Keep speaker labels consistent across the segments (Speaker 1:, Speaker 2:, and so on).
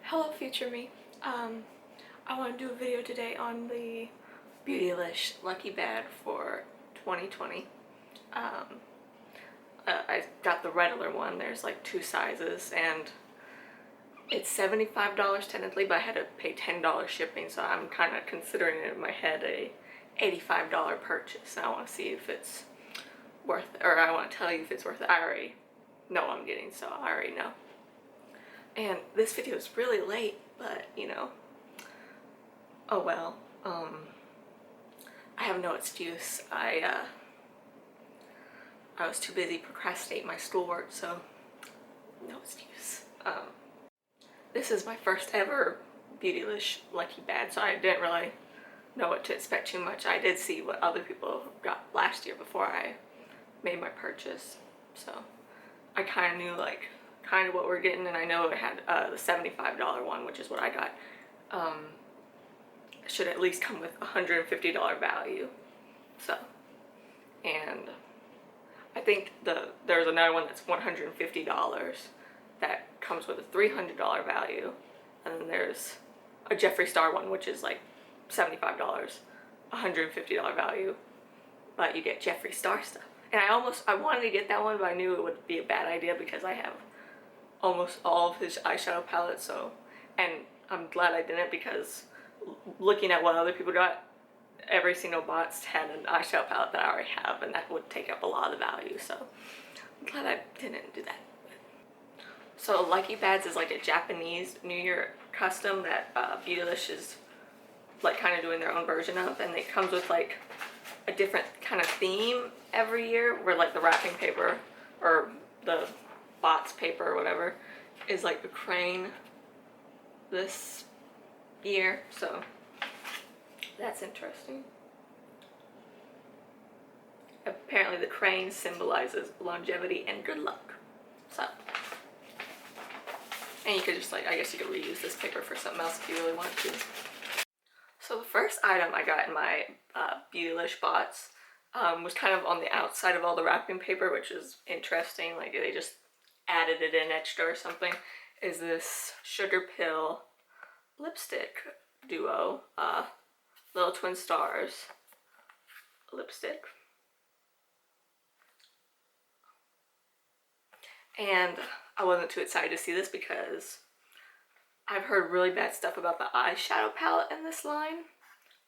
Speaker 1: Hello future me. I want to do a video today on the Beautylish Lucky Bag for 2020. I got the regular one. There's like two sizes and it's $75 technically, but I had to pay $10 shipping, so I'm kind of considering it in my head a $85 purchase. And I want to see if it's worth it, or I want to tell you if it's worth it. I already know what I'm getting, so I already know. And this video is really late, but you know, oh well. I have no excuse. I was too busy procrastinating my schoolwork, so no excuse. This is my first ever Beautylish Lucky Bag, so I didn't really know what to expect too much. I did see what other people got last year before I made my purchase, so I kind of knew like kind of what we're getting, and I know it had the $75 one, which is what I got. It should at least come with $150 value. So, and I think there's another one that's $150 that comes with a $300 value, and then there's a Jeffree Star one, which is like $75, $150 value, but you get Jeffree Star stuff. And I wanted to get that one, but I knew it would be a bad idea because I have almost all of his eyeshadow palettes, so, and I'm glad I didn't, because looking at what other people got, every single box had an eyeshadow palette that I already have, and that would take up a lot of the value, so I'm glad I didn't do that. So Lucky Bags is like a Japanese New Year custom that Beautylish is like kind of doing their own version of, and it comes with like a different kind of theme every year, where like the wrapping paper or the box paper or whatever is like a crane this year, so that's interesting. Apparently the crane symbolizes longevity and good luck, so, and you could just like, I guess you could reuse this paper for something else if you really want to. So the first item I got in my Beautylish box was kind of on the outside of all the wrapping paper, which is interesting, like they just added it in extra or something, is this SugarPill lipstick duo, Little Twin Stars lipstick. And I wasn't too excited to see this because I've heard really bad stuff about the eyeshadow palette in this line,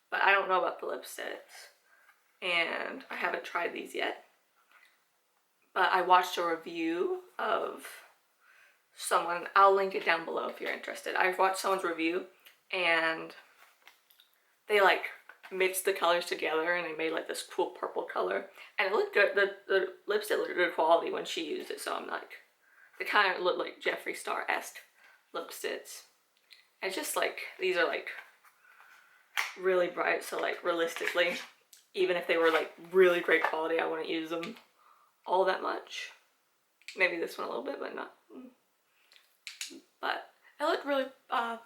Speaker 1: but I don't know about the lipsticks, and I haven't tried these yet. But I watched a review of someone, I'll link it down below if you're interested. I watched someone's review, and they like mixed the colors together and they made like this cool purple color, and it looked good. The lipstick looked good quality when she used it, so I'm like, they kind of look like Jeffree Star-esque lipsticks. And it's just like, these are like really bright, so like realistically, even if they were like really great quality, I wouldn't use them all that much. Maybe this one a little bit, but not. But it looked really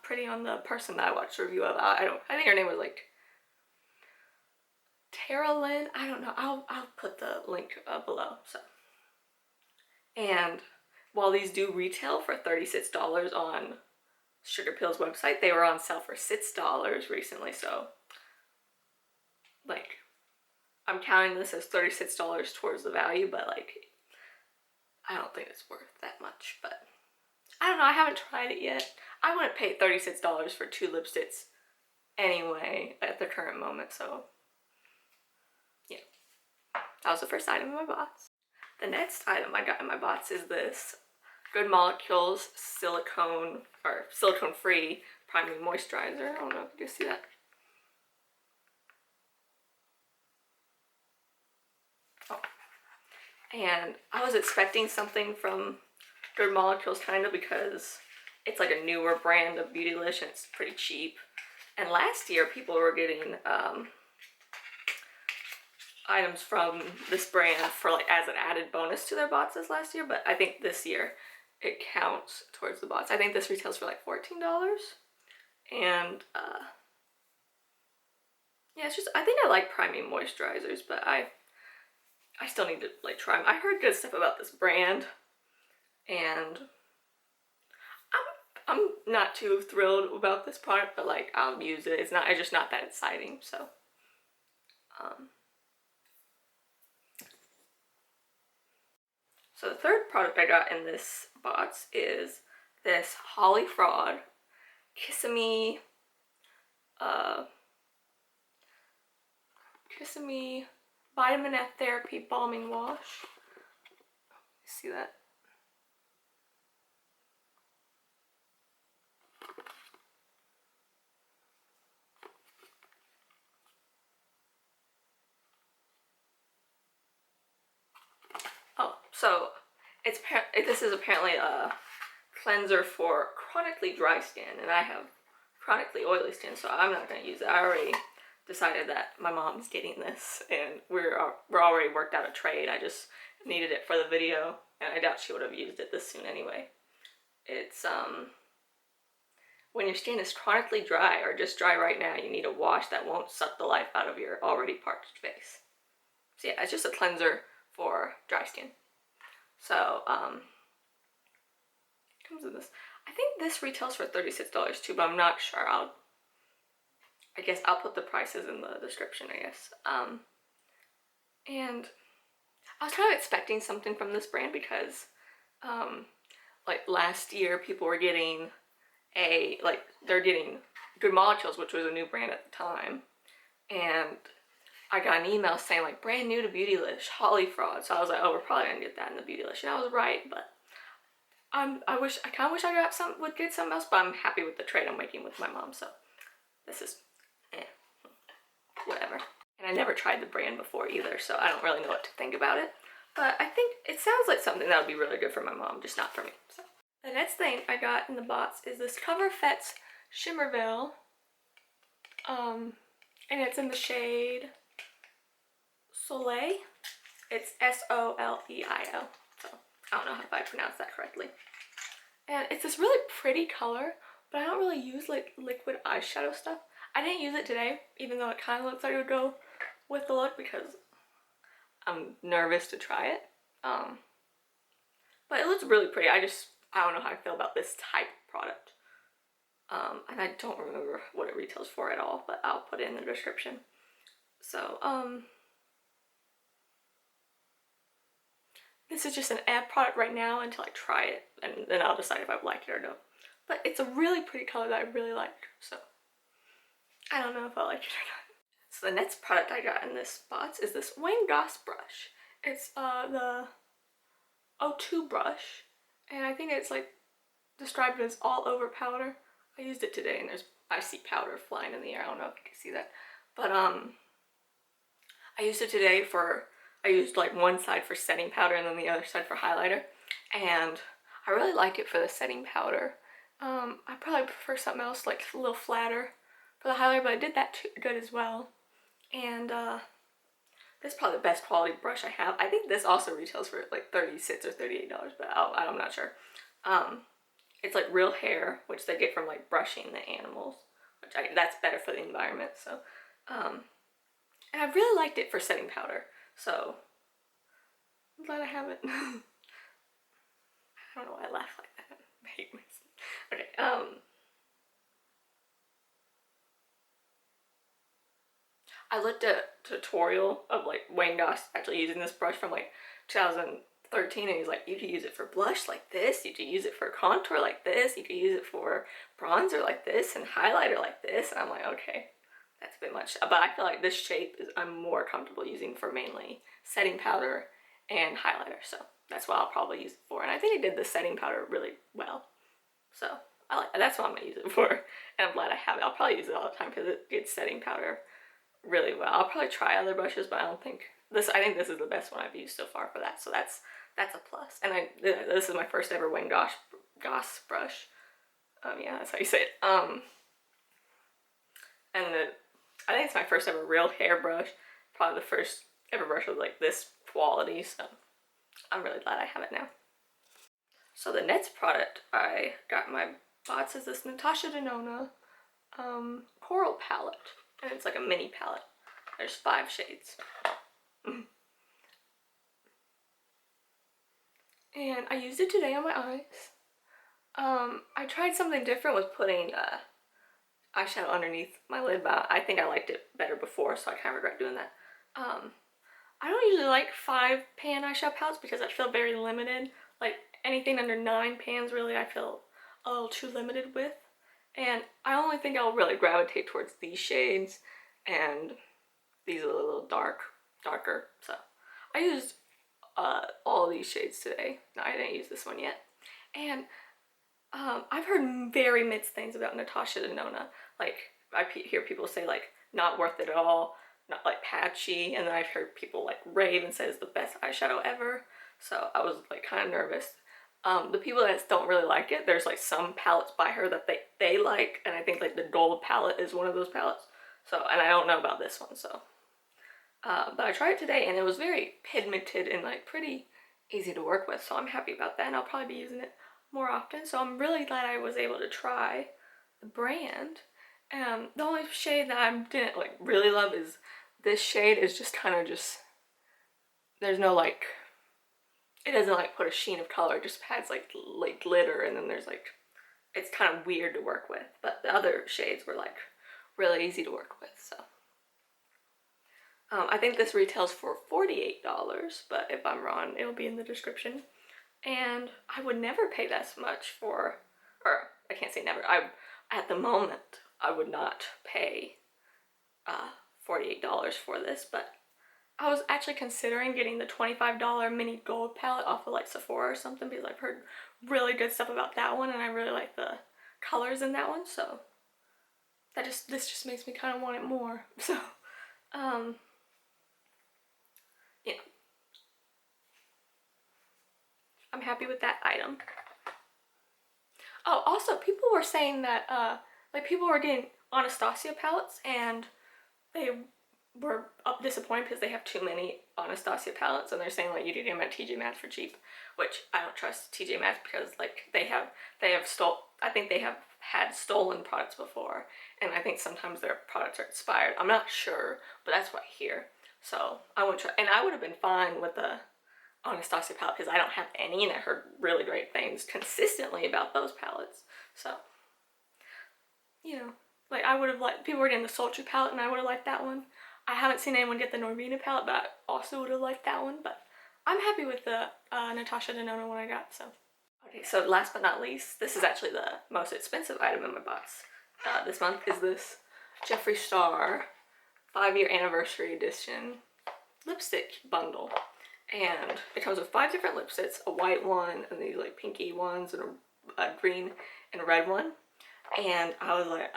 Speaker 1: pretty on the person that I watched the review of. I think her name was like Tara Lynn. I don't know. I'll put the link below. So, and while these do retail for $36 on SugarPill's website, they were on sale for $6 recently. So, like, I'm counting this as $36 towards the value, but like, I don't think it's worth that much. But I don't know, I haven't tried it yet. I wouldn't pay $36 for two lipsticks anyway at the current moment, so yeah. That was the first item in my box. The next item I got in my box is this Good Molecules Silicone-Free Primary Moisturizer. I don't know if you can see that. Oh. And I was expecting something from Good Molecules kind of, because it's like a newer brand of Beautylish and it's pretty cheap. And last year people were getting items from this brand for like as an added bonus to their boxes last year, but I think this year it counts towards the box. I think this retails for like $14, and yeah, it's just, I think I like priming moisturizers, but I still need to like try them. I heard good stuff about this brand, and I'm not too thrilled about this product, but like I'll use it. It's just not that exciting. So so the third product I got in this box is this HOLIFROG Kissimmee Kissimmee Vitamin F Therapy Balming Wash. See that? Oh, so this is apparently a cleanser for chronically dry skin, and I have chronically oily skin, so I'm not going to use it. I already decided that my mom's getting this, and we're already worked out a trade. I just needed it for the video, and I doubt she would have used it this soon anyway. It's when your skin is chronically dry or just dry right now, you need a wash that won't suck the life out of your already parched face. So yeah, it's just a cleanser for dry skin. So it comes with this. I think this retails for $36 too, but I'm not sure. I guess I'll put the prices in the description, I guess. And I was kind of expecting something from this brand because like last year people were getting they're getting Good Molecules, which was a new brand at the time, and I got an email saying like brand new to Beautylish, HOLIFROG. So I was like, oh, we're probably gonna get that in the Beautylish, and I was right. But I kind of wish I would get something else, but I'm happy with the trade I'm making with my mom. So this is whatever. And I never tried the brand before either, so I don't really know what to think about it. But I think it sounds like something that would be really good for my mom, just not for me. So the next thing I got in the box is this Cover FET's Shimmer Veil. And it's in the shade Soleil. It's S-O-L-E-I-L. So I don't know if I pronounced that correctly. And it's this really pretty color, but I don't really use like liquid eyeshadow stuff. I didn't use it today, even though it kind of looks like it would go with the look because I'm nervous to try it. But it looks really pretty. I don't know how I feel about this type of product. And I don't remember what it retails for at all, but I'll put it in the description. So, this is just an ad product right now until I try it, and then I'll decide if I like it or no. But it's a really pretty color that I really like, so I don't know if I like it or not. So the next product I got in this box is this Wayne Goss brush. It's the O2 brush, and I think it's like described as all over powder. I used it today, and I see powder flying in the air. I don't know if you can see that, but I used it today I used like one side for setting powder and then the other side for highlighter, and I really liked it for the setting powder. I probably prefer something else like a little flatter for the highlighter, but I did that too good as well. And this is probably the best quality brush I have. I think this also retails for like $36 or $38, but I'm not sure. It's like real hair, which they get from like brushing the animals, which that's better for the environment. So, and I really liked it for setting powder. So I'm glad I have it. I don't know why I laugh like that. I hate myself. Okay. I looked at a tutorial of like Wayne Goss actually using this brush from like 2013, and he's like, you could use it for blush like this, you could use it for contour like this, you could use it for bronzer like this, and highlighter like this. And I'm like, okay, that's a bit much. But I feel like this shape I'm more comfortable using for mainly setting powder and highlighter. So that's what I'll probably use it for. And I think it did the setting powder really well. So that's what I'm gonna use it for. And I'm glad I have it. I'll probably use it all the time because it gets setting powder really well. I'll probably try other brushes, but I think this is the best one I've used so far for that. So that's a plus. And this is my first ever Wayne Goss brush. Yeah, that's how you say it. And I think it's my first ever real hair brush. Probably the first ever brush with like this quality. So I'm really glad I have it now. So the next product I got in my box is this Natasha Denona Coral palette. And it's like a mini palette. There's 5 shades. And I used it today on my eyes. I tried something different with putting eyeshadow underneath my lid, but I think I liked it better before, so I kind of regret doing that. I don't usually like 5-pan eyeshadow palettes because I feel very limited. Like anything under 9 pans, really, I feel a little too limited with. And I only think I'll really gravitate towards these shades, and these are a little darker. So I used all these shades today. No, I didn't use this one yet. And I've heard very mixed things about Natasha Denona. Like, I hear people say, like, not worth it at all, not, like, patchy, and then I've heard people, like, rave and say it's the best eyeshadow ever, so I was, like, kind of nervous. The people that don't really like it, there's, like, some palettes by her that they like, and I think, like, the gold palette is one of those palettes, so, and I don't know about this one, so. But I tried it today, and it was very pigmented and, like, pretty easy to work with, so I'm happy about that, and I'll probably be using it more often, so I'm really glad I was able to try the brand. The only shade that I didn't like really love is this shade. Is just kind of there's no like, it doesn't like put a sheen of color, it just has like glitter, and then there's like, it's kind of weird to work with, but the other shades were like really easy to work with. So I think this retails for $48, but if I'm wrong, it'll be in the description. And I would never pay this much for, or I can't say never, at the moment, I would not pay $48 for this, but I was actually considering getting the $25 mini gold palette off of like Sephora or something, because I've heard really good stuff about that one, and I really like the colors in that one, so this just makes me kind of want it more. So, yeah. I'm happy with that item. Oh, also, people were saying that, like, people were getting Anastasia palettes, and they were disappointed because they have too many Anastasia palettes, and they're saying, like, you can get them at TJ Maxx for cheap, which I don't trust TJ Maxx because, like, I think they have had stolen products before, and I think sometimes their products are expired. I'm not sure, but that's what I hear. So, I wouldn't try, and I would have been fine with the Anastasia palette because I don't have any, and I heard really great things consistently about those palettes. So, you know, like, I would have liked, people were getting the Sultry palette, and I would have liked that one. I haven't seen anyone get the Norvina palette, but I also would have liked that one. But I'm happy with the Natasha Denona one I got. So, okay, so last but not least, this is actually the most expensive item in my box this month, is this Jeffree Star 5-year anniversary edition lipstick bundle. And it comes with 5 different lipsticks, a white one, and these like pinky ones, and a green and a red one. And I was like,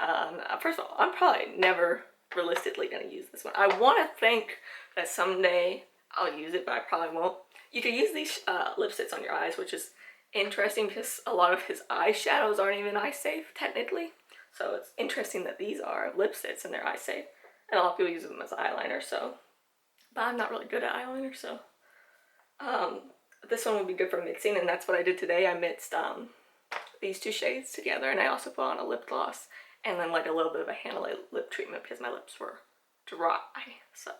Speaker 1: first of all, I'm probably never realistically gonna use this one. I want to think that someday I'll use it, but I probably won't. You can use these lipsticks on your eyes, which is interesting because a lot of his eyeshadows aren't even eye safe technically. So it's interesting that these are lipsticks and they're eye safe. And a lot of people use them as eyeliner, so. But I'm not really good at eyeliner, so. This one would be good for mixing, and that's what I did today. I mixed these 2 shades together, and I also put on a lip gloss and then like a little bit of a hand lip treatment because my lips were dry. So,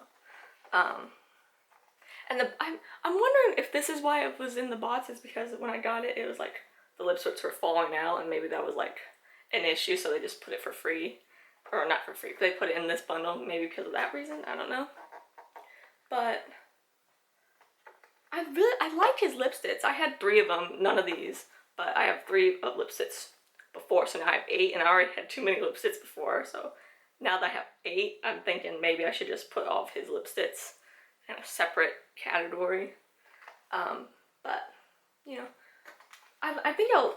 Speaker 1: and I'm wondering if this is why it was in the box, is because when I got it, it was like the lipsticks were falling out, and maybe that was like an issue, so they just put it for free, or not for free, but they put it in this bundle, maybe because of that reason. I don't know, but. I like his lipsticks. I had 3 of them, none of these, but I have 3 of lipsticks before, so now I have 8, and I already had too many lipsticks before, so now that I have 8, I'm thinking maybe I should just put all of his lipsticks in a separate category. But, you know, I think I'll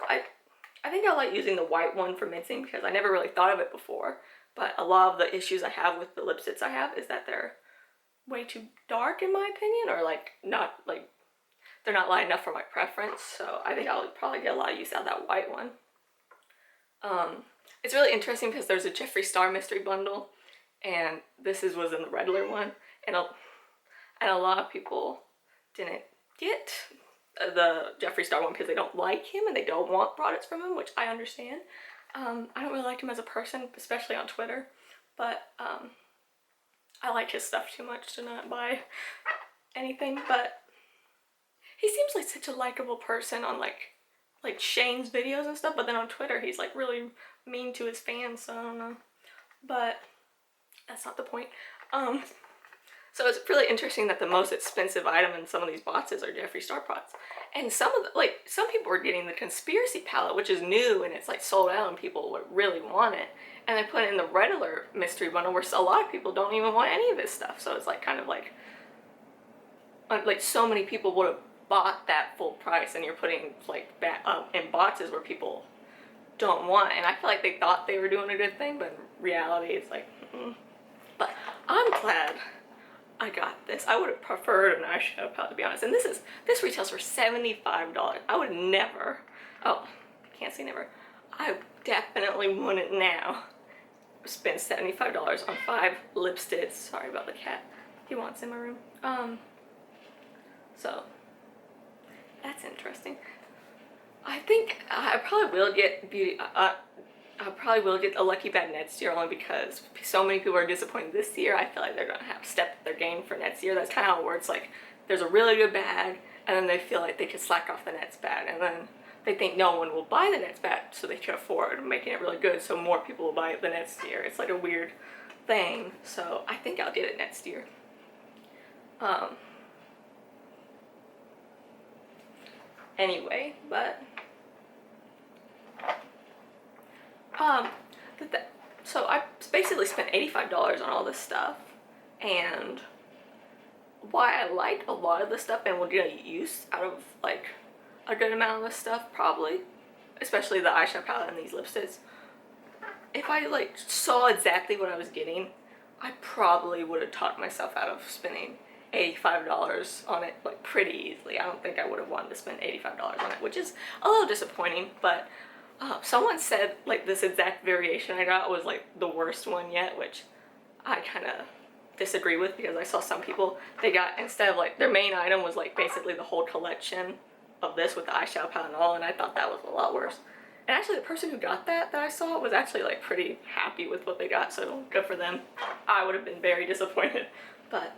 Speaker 1: like using the white one for mixing because I never really thought of it before, but a lot of the issues I have with the lipsticks I have is that they're way too dark in my opinion, or like not like they're not light enough for my preference, so I think I'll probably get a lot of use out of that white one. It's really interesting because there's a Jeffree Star mystery bundle, and was in the regular one, and a lot of people didn't get the Jeffree Star one because they don't like him and they don't want products from him, which I understand. I don't really like him as a person, especially on Twitter, but I like his stuff too much to not buy anything. But he seems like such a likable person on like like Shane's videos and stuff, but then on Twitter he's like really mean to his fans, so I don't know. But that's not the point. So it's really interesting that the most expensive item in some of these boxes are Jeffree Star pots. And some of the, like, some people are getting the conspiracy palette, which is new and it's like sold out and people would really want it. And they put it in the regular mystery bundle where a lot of people don't even want any of this stuff. So it's like kind of like so many people would have bought that full price and you're putting like back in boxes where people don't want it. And I feel like they thought they were doing a good thing, but in reality it's like, But I'm glad I got this. I would have preferred an eyeshadow palette, to be honest. And this retails for $75. I would never, oh, can't say never. I definitely wouldn't now spend $75 on 5 lipsticks. Sorry about the cat. He wants in my room. So that's interesting. I think I probably will get I probably will get a Lucky Bag next year, only because so many people are disappointed this year. I feel like they're gonna have to step their game for next year. That's kind of how it works. Like, there's a really good bag, and then they feel like they can slack off the next bag, and then they think no one will buy the next bag, so they can afford making it really good, so more people will buy it the next year. It's like a weird thing. So I think I'll get it next year. Anyway, but so I basically spent $85 on all this stuff, and why I liked a lot of this stuff and will get use out of like a good amount of this stuff, probably, especially the eyeshadow palette and these lipsticks. If I like saw exactly what I was getting, I probably would have talked myself out of spending $85 on it like pretty easily. I don't think I would have wanted to spend $85 on it, which is a little disappointing, but someone said like this exact variation I got was like the worst one yet, which I kind of disagree with, because I saw some people, they got, instead of like their main item was like basically the whole collection of this with the eyeshadow palette and all, and I thought that was a lot worse. And actually the person who got that I saw was actually like pretty happy with what they got, so good for them. I would have been very disappointed, but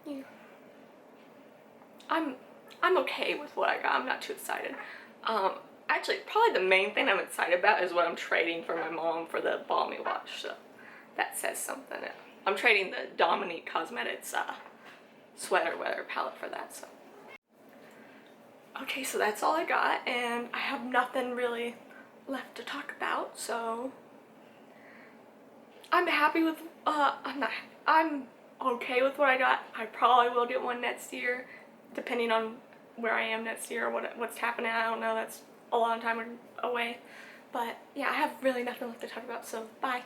Speaker 1: yeah. I'm okay with what I got. I'm not too excited. Actually, probably the main thing I'm excited about is what I'm trading for my mom for the Balmy watch, so that says something. I'm trading the Dominique Cosmetics sweater weather palette for that, so. Okay, so that's all I got, and I have nothing really left to talk about, so I'm happy with, I'm okay with what I got. I probably will get one next year, depending on where I am next year or what's happening. I don't know, that's a long time away. But yeah, I have really nothing left to talk about, so bye.